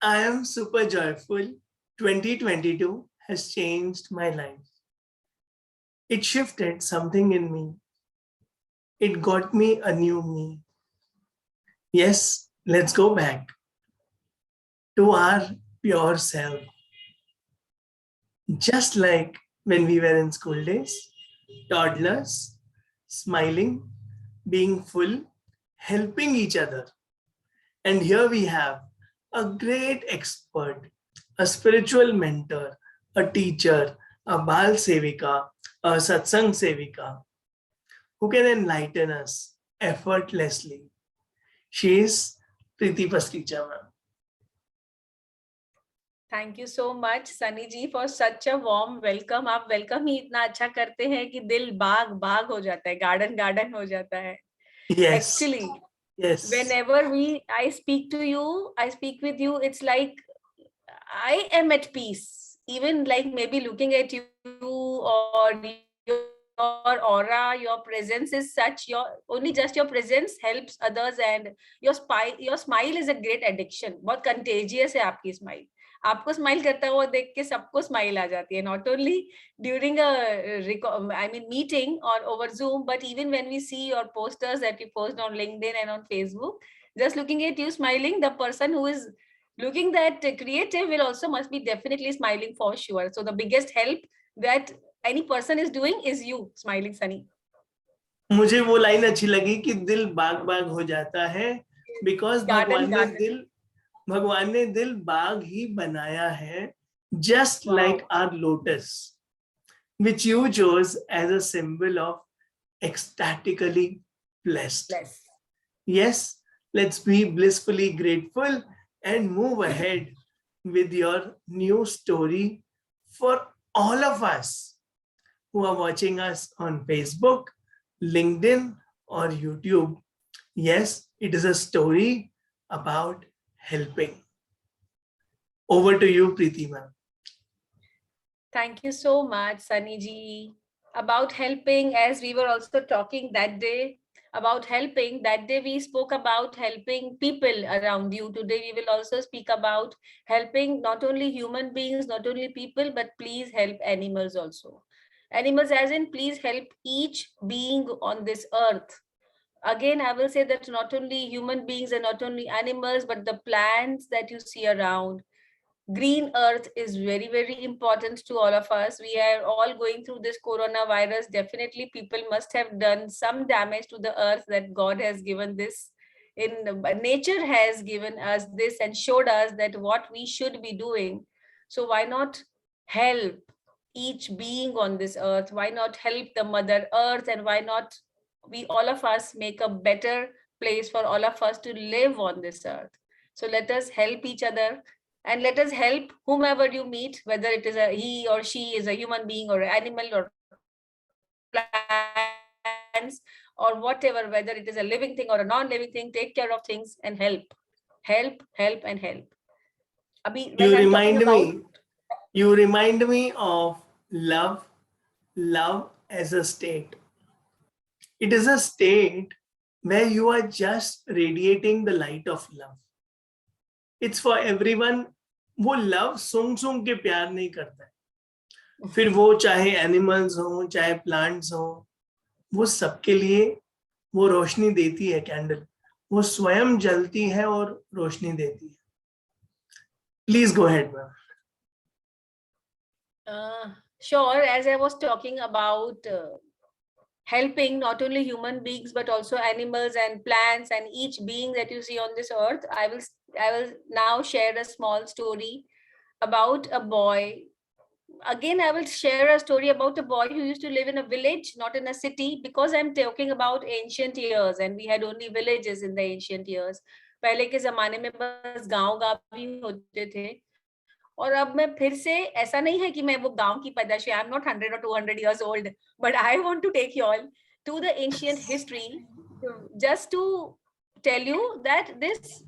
I am super joyful. 2022 has changed my life. It shifted something in me. It got me a new me. Yes, let's go back to our pure self. Just like when we were in school days, toddlers, smiling, being full, helping each other. And here we have a great expert, a spiritual mentor, a teacher, a Bal Sevika, a Satsang Sevika, who can enlighten us effortlessly. She is Preeti Pasticha, ma'am. Thank you so much Sunny ji for such a warm welcome. आप welcome ही इतना अच्छा करते हैं कि दिल बाग बाग हो जाता है, गार्डन गार्डन हो जाता है. Yes, Actually, yes, whenever I speak to you, I speak with you, it's like I am at peace. Even like maybe looking at you or your aura, your presence is such, your only just your presence helps others, and your smile is a great addiction. बहुत contagious है आपकी smile. आपको smile करता हुआ देख के सबको smile आ जाती है, not only during I mean meeting or over Zoom, but even when we see your posters that you post on LinkedIn and on Facebook, just looking at you smiling, the person who is looking that creative will also must be definitely smiling for sure. So the biggest help that any person is doing is you smiling, Sunny. मुझे वो line अच्छी लगी कि दिल बाग बाग हो जाता है, because Garden garden. भगवान ने दिल बाग ही बनाया है, just like Wow. our lotus, which you chose as a symbol of ecstatically blessed. Bless. Yes, let's be blissfully grateful and move ahead with your new story for all of us who are watching us on Facebook, LinkedIn, or YouTube. Yes, it is a story about helping. Over to you, Preeti ma'am. Thank you so much, Sunny ji. About helping, as we were also talking that day about helping, that day we spoke about helping people around you. Today we will also speak about helping not only human beings, not only people, but please help animals also. Animals, as in, please help each being on this earth. Again, I will say that not only human beings and not only animals, but the plants that you see around. Green earth is very, very important to all of us. We are all going through this coronavirus. Definitely people must have done some damage to the earth that God has given this. In nature has given us this and showed us that what we should be doing. So why not help each being on this earth? Why not help the mother earth? And why not we all of us make a better place for all of us to live on this earth? So let us help each other, and let us help whomever you meet, whether it is a he or she is a human being or an animal or plants or whatever, whether it is a living thing or a non-living thing. Take care of things and help and help. Abhi, You when I'm talking remind about, me, you remind me of love as a state. It is a state where you are just radiating the light of love. It's for everyone. वो love सूंघ सूंघ के प्यार नहीं करता है, फिर वो चाहे एनिमल्स हो चाहे प्लांट्स हो, वो सबके लिए वो रोशनी देती है. कैंडल वो स्वयं जलती है और रोशनी देती है. Please go ahead ma'am. sure, as I was talking about helping not only human beings but also animals and plants and each being that you see on this earth, I will now share a small story about a boy. Again, I will share a story about a boy who used to live in a village, not in a city, because I'm talking about ancient years and we had only villages in the ancient years. पहले के जमाने में बस गांव ही होते थे. और अब मैं फिर से, ऐसा नहीं है कि मैं वो गांव की पैदाश, I am not 100 or 200 years old, but I want to take you all to the ancient history, just to tell you that this,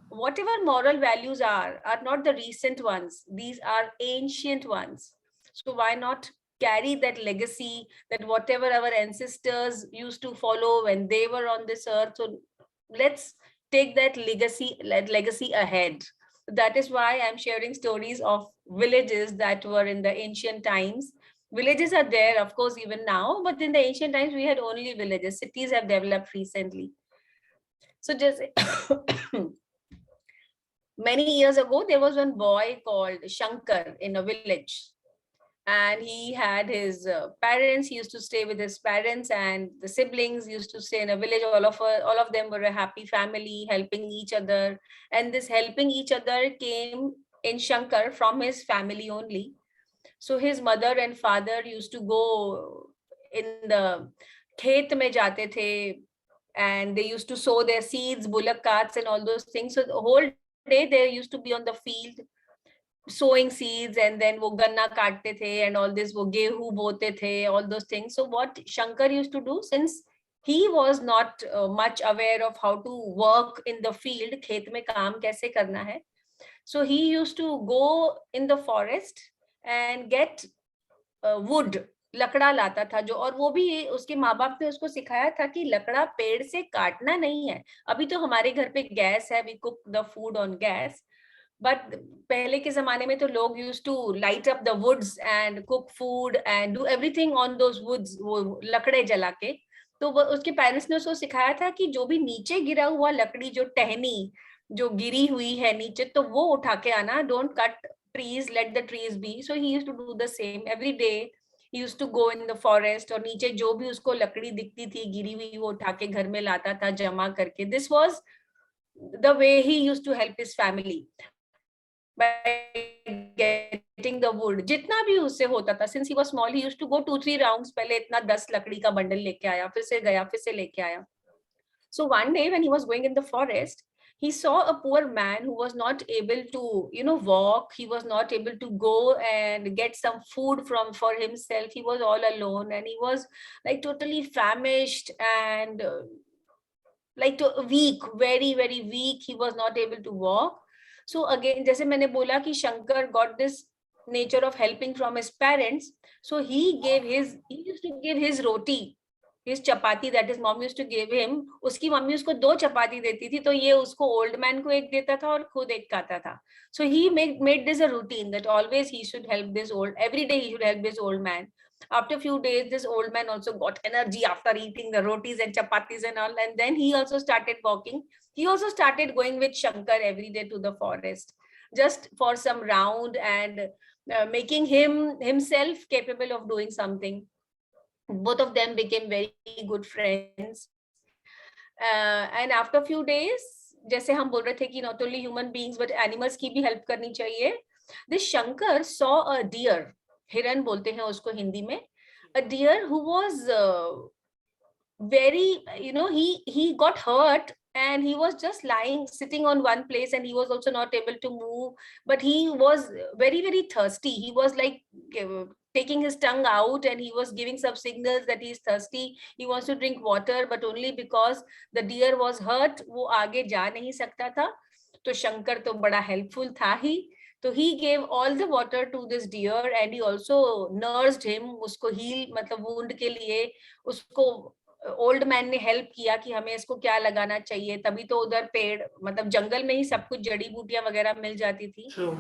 whatever moral values are not the recent ones. These are ancient ones. So why not carry that legacy, that whatever our ancestors used to follow when they were on this earth? So let's take that legacy ahead. That is why I'm sharing stories of villages that were in the ancient times. Villages are there, of course, even now, but in the ancient times, we had only villages. Cities have developed recently. So just many years ago, there was one boy called Shankar in a village. And he had his parents. He used to stay with his parents, and the siblings used to stay in a village. All of them were a happy family, helping each other. And this helping each other came in Shankar from his family only. So his mother and father used to go in the khet mein jate the, and they used to sow their seeds, bullock carts, and all those things. So the whole day they used to be on the field sowing seeds, and then wo ganna kaatte the and all this, wo gehu bote the, all those things. So what Shankar used to do, since he was not much aware of how to work in the field, khet mein kaam kaise karna hai, so he used to go in the forest and get wood, लकड़ा लाता था जो, और वो भी उसके माँ बाप ने उसको सिखाया था कि लकड़ा पेड़ से काटना नहीं है. अभी तो हमारे घर पे गैस है, we cook the food on gas, but पहले के जमाने में तो लोग use to light up the woods and cook food and do everything on those woods, वो लकड़े जला के. तो वो उसके पेरेंट्स ने उसको सिखाया था कि जो भी नीचे गिरा हुआ लकड़ी, जो टहनी जो गिरी हुई है नीचे, तो वो उठा के आना, don't cut trees, let the trees be. So he used to do the same every day. He used to go in the forest, और नीचे जो भी उसको लकड़ी दिखती थी गिरी हुई, वो उठा के घर में लाता था जमा करके. This was the way he used to help his family by getting the wood. जितना भी उससे होता था, since he was small, he used to go 2-3 rounds. पहले इतना 10 लकड़ी का बंडल लेके आया, फिर से गया, फिर से लेके आया. So one day when he was going in the forest, he saw a poor man who was not able to, walk. He was not able to go and get some food for himself. He was all alone, and he was like totally famished and like weak, very, very weak. He was not able to walk. So again, जैसे मैंने बोला कि Shankar got this nature of helping from his parents. So he used to give his roti, his chapati that his mom used to give him. उसकी mummy उसको 2 चपाती देती थी, तो ये उसको old man को एक देता था और खुद एक खाता था. So he made this a routine that always he should help every day he should help this old man. After a few days, this old man also got energy after eating the rotis and chapatis and all, and then he also started walking. He also started going with Shankar every day to the forest, just for some round, and making himself capable of doing something. Both of them became very good friends. And after a few days, जैसे हम बोल रहे थे कि not only human beings but animals की भी help करनी चाहिए. This Shankar saw a deer. हिरन बोलते हैं उसको हिंदी में. A deer who was very, he got hurt, and he was just sitting on one place, and he was also not able to move, but he was very, very thirsty. He was like taking his tongue out, and he was giving some signals that he's thirsty. He wants to drink water, but only because the deer was hurt, वो आगे जा नहीं सकता था. तो शंकर तो बड़ा helpful था ही. So he gave all the water to this deer, and he also nursed him. उसको heal, मतलब wound के लिए उसको ओल्ड मैन ने हेल्प किया कि हमें इसको क्या लगाना चाहिए. तभी तो उधर पेड़, मतलब जंगल में ही सब कुछ जड़ी बूटियां वगैरह मिल जाती थी. So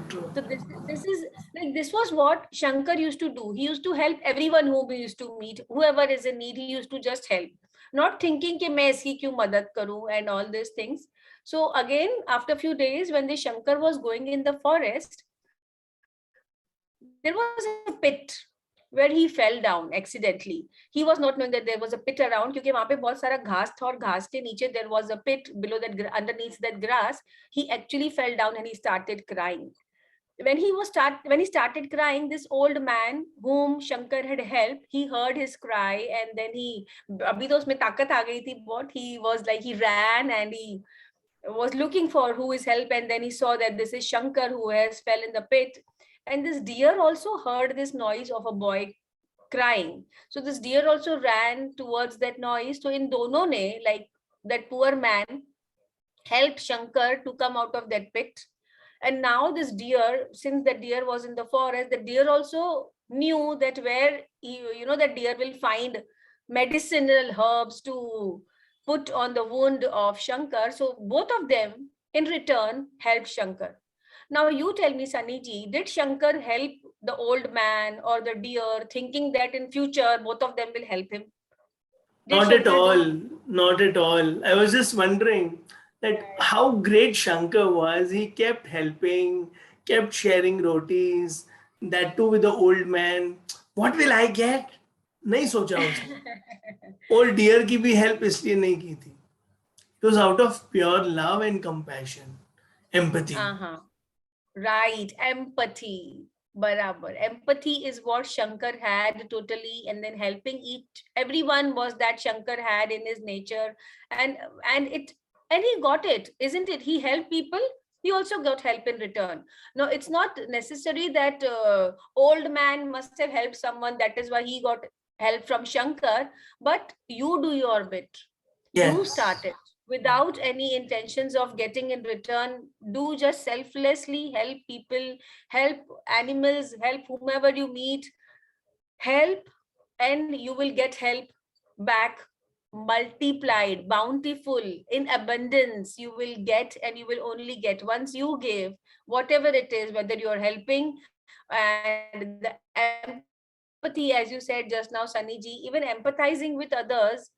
this was what Shankar used to do. He used to help everyone whom he used to meet. Whoever is in need, he used to just help, not thinking कि मैं इसकी क्यों मदद करूं and all these things. So again, after a few days, when the Shankar was going in the forest, there was a pit where he fell down accidentally. He was not knowing that there was a pit around, क्योंकि वहां पे बहुत सारा घास था, और घास के नीचे there was a pit below that, underneath that grass. He actually fell down and he started crying. When he started crying, this old man whom Shankar had helped, he heard his cry, and then अभी तो उसमें ताकत आ गई थी बहुत. He was like, he ran and he was looking for who is help, and then he saw that this is Shankar who has fell in the pit. And this deer also heard this noise of a boy crying. So this deer also ran towards that noise. So in dono ne, like that poor man helped Shankar to come out of that pit. And now this deer, since the deer was in the forest, the deer also knew that where that deer will find medicinal herbs to put on the wound of Shankar. So both of them in return helped Shankar. Now you tell me, Sunny ji, did Shankar help the old man or the deer, thinking that in future both of them will help him? Did Not at Shankar do? all. Not at all. I was just wondering that how great Shankar was. He kept helping, kept sharing rotis, that too with the old man. What will I get? नहीं सोचा उसने. Old deer की भी help इसलिए नहीं की थी. It was out of pure love and compassion, empathy. Uh-huh. Right, empathy. Barabar. Empathy is what Shankar had totally, and then helping everyone was that Shankar had in his nature, and he got it, isn't it? He helped people. He also got help in return. No, it's not necessary that old man must have helped someone. That is why he got help from Shankar. But you do your bit. You Yes. start it without any intentions of getting in return. Do just selflessly help people, help animals, help whomever you meet, help, and you will get help back, multiplied, bountiful, in abundance. You will get, and you will only get once you give whatever it is, whether you're helping. And the empathy, as you said just now, Sunny ji, even empathizing with others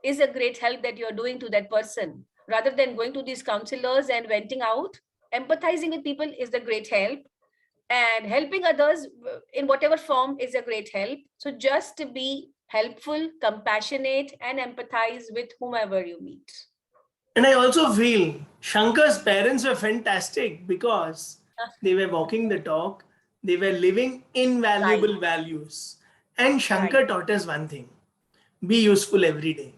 is a great help that you're doing to that person. Rather than going to these counselors and venting out, empathizing with people is the great help, and helping others in whatever form is a great help. So just to be helpful, compassionate, and empathize with whomever you meet. And I also feel Shankar's parents were fantastic because they were walking the talk, they were living invaluable values. And Shankar taught us one thing: be useful every day.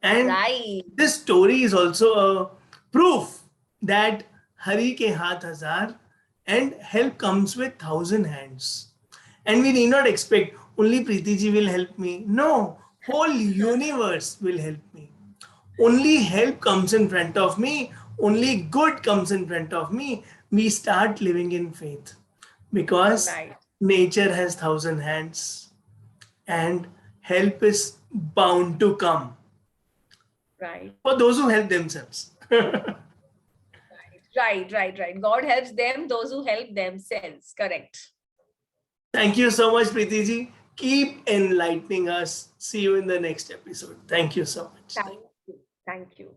And Right. this story is also a proof that Hari ke haath hazar and help comes with 1,000 hands. And we need not expect only Preeti ji will help me. No, whole universe will help me. Only help comes in front of me, only good comes in front of me. We start living in faith because Right. nature has 1,000 hands and help is bound to come Right. for those who help themselves. Right. God helps them, those who help themselves. Correct. Thank you so much, Preeti ji. Keep enlightening us. See you in the next episode. Thank you so much. Thank you. Thank you.